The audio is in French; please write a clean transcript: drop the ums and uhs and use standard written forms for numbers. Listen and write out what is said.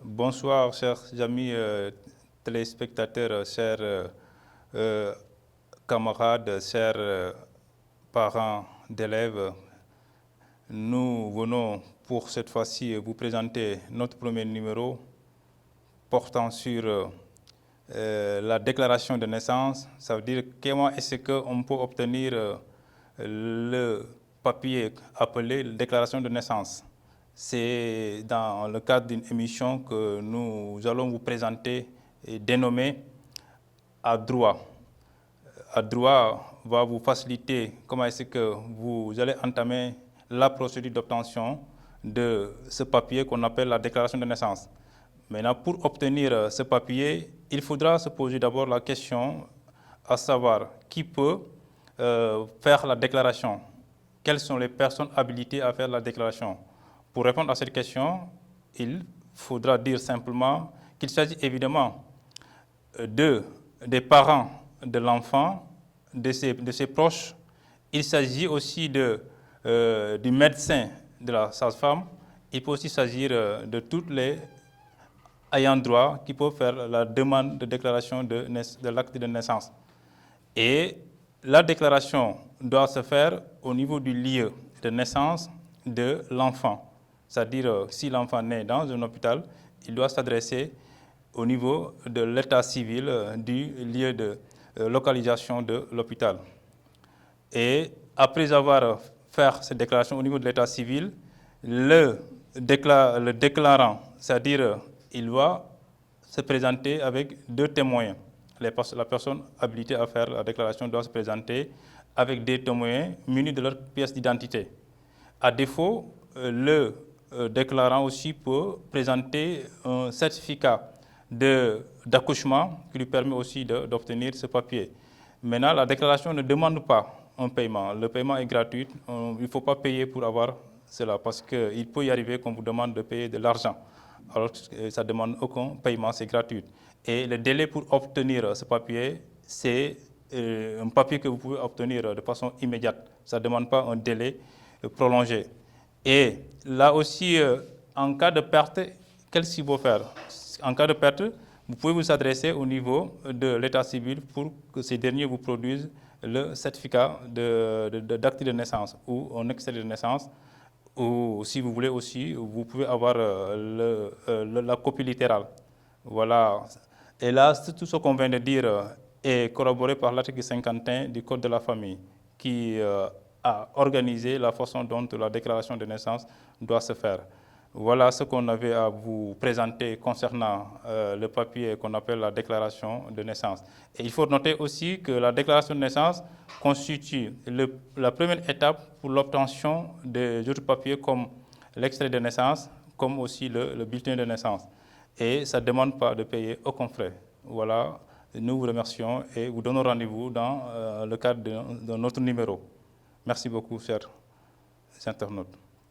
Bonsoir, chers amis téléspectateurs, chers camarades, chers parents d'élèves. Nous venons pour cette fois-ci vous présenter notre premier numéro portant sur la déclaration de naissance. Ça veut dire comment est-ce qu'on peut obtenir le papier appelé déclaration de naissance. C'est dans le cadre d'une émission que nous allons vous présenter et dénommée À droit. À droit va vous faciliter comment est-ce que vous allez entamer la procédure d'obtention de ce papier qu'on appelle la déclaration de naissance. Maintenant, pour obtenir ce papier, il faudra se poser d'abord la question à savoir qui peut faire la déclaration. Quelles sont les personnes habilitées à faire la déclaration? Pour répondre à cette question, il faudra dire simplement qu'il s'agit évidemment des parents de l'enfant, de ses proches. Il s'agit aussi du médecin, de la sage-femme. Il peut aussi s'agir de toutes les ayant droit qui peuvent faire la demande de déclaration de l'acte de naissance. Et la déclaration doit se faire au niveau du lieu de naissance de l'enfant. C'est-à-dire, si l'enfant naît dans un hôpital, il doit s'adresser au niveau de l'état civil du lieu de localisation de l'hôpital. Et après avoir fait cette déclaration au niveau de l'état civil, le déclarant, c'est-à-dire il va se présenter avec deux témoins. La personne habilitée à faire la déclaration doit se présenter avec des témoins munis de leur pièce d'identité. À défaut, le déclarant aussi peut présenter un certificat d'accouchement qui lui permet aussi d'obtenir ce papier. Maintenant, la déclaration ne demande pas un paiement. Le paiement est gratuit. Il ne faut pas payer pour avoir cela parce qu'il peut y arriver qu'on vous demande de payer de l'argent. Alors que ça ne demande aucun paiement, c'est gratuit. Et le délai pour obtenir ce papier, c'est un papier que vous pouvez obtenir de façon immédiate. Ça ne demande pas un délai prolongé. Et là aussi, en cas de perte, qu'est-ce qu'il faut faire? En cas de perte, vous pouvez vous adresser au niveau de l'état civil pour que ces derniers vous produisent le certificat d'acte de naissance ou un extrait de naissance. Ou si vous voulez aussi, vous pouvez avoir la copie littérale. Voilà. Et là, tout ce qu'on vient de dire est corroboré par l'article 51 du Code de la famille qui a organisé la façon dont la déclaration de naissance doit se faire. Voilà ce qu'on avait à vous présenter concernant le papier qu'on appelle la déclaration de naissance. Et il faut noter aussi que la déclaration de naissance constitue la première étape pour l'obtention des autres papiers comme l'extrait de naissance, comme aussi le bulletin de naissance. Et ça ne demande pas de payer aucun frais. Voilà, nous vous remercions et vous donnons rendez-vous dans le cadre de notre numéro. Merci beaucoup, chers internautes.